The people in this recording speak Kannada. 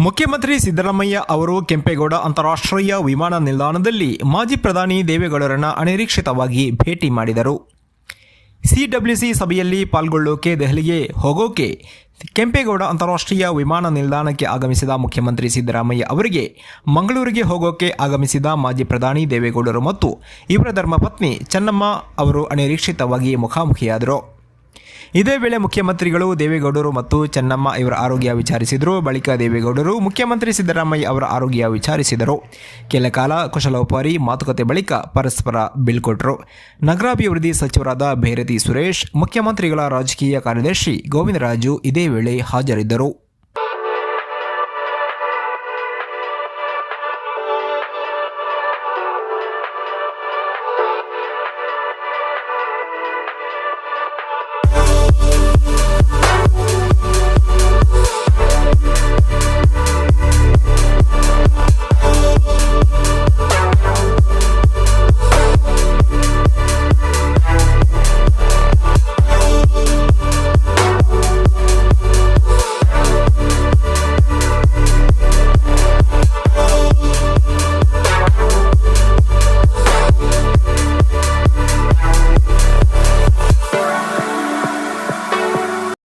ಮುಖ್ಯಮಂತ್ರಿ ಸಿದ್ದರಾಮಯ್ಯ ಅವರು ಕೆಂಪೇಗೌಡ ಅಂತಾರಾಷ್ಟ್ರೀಯ ವಿಮಾನ ನಿಲ್ದಾಣದಲ್ಲಿ ಮಾಜಿ ಪ್ರಧಾನಿ ದೇವೇಗೌಡರನ್ನು ಅನಿರೀಕ್ಷಿತವಾಗಿ ಭೇಟಿ ಮಾಡಿದರು. ಸಿಡಬ್ಲ್ಯೂಸಿ ಸಭೆಯಲ್ಲಿ ಪಾಲ್ಗೊಳ್ಳೋಕೆ ದೆಹಲಿಗೆ ಹೋಗೋಕೆ ಕೆಂಪೇಗೌಡ ಅಂತಾರಾಷ್ಟ್ರೀಯ ವಿಮಾನ ನಿಲ್ದಾಣಕ್ಕೆ ಆಗಮಿಸಿದ ಮುಖ್ಯಮಂತ್ರಿ ಸಿದ್ದರಾಮಯ್ಯ ಅವರಿಗೆ ಮಂಗಳೂರಿಗೆ ಹೋಗೋಕೆ ಆಗಮಿಸಿದ ಮಾಜಿ ಪ್ರಧಾನಿ ದೇವೇಗೌಡರು ಮತ್ತು ಇವರ ಧರ್ಮಪತ್ನಿ ಚೆನ್ನಮ್ಮ ಅವರು ಅನಿರೀಕ್ಷಿತವಾಗಿ ಮುಖಾಮುಖಿಯಾದರು. ಇದೇ ವೇಳೆ ಮುಖ್ಯಮಂತ್ರಿಗಳು ದೇವೇಗೌಡರು ಮತ್ತು ಚೆನ್ನಮ್ಮ ಇವರ ಆರೋಗ್ಯ ವಿಚಾರಿಸಿದರು. ಬಳಿಕ ದೇವೇಗೌಡರು ಮುಖ್ಯಮಂತ್ರಿ ಸಿದ್ದರಾಮಯ್ಯ ಅವರ ಆರೋಗ್ಯ ವಿಚಾರಿಸಿದರು. ಕೆಲ ಕಾಲ ಕುಶಲೋಪರಿ ಮಾತುಕತೆ ಬಳಿಕ ಪರಸ್ಪರ ಬೀಳ್ಕೊಟ್ಟರು. ನಗರಾಭಿವೃದ್ಧಿ ಸಚಿವರಾದ ಭೈರತಿ ಸುರೇಶ್, ಮುಖ್ಯಮಂತ್ರಿಗಳ ರಾಜಕೀಯ ಕಾರ್ಯದರ್ಶಿ ಗೋವಿಂದರಾಜು ಇದೇ ವೇಳೆ ಹಾಜರಿದ್ದರು.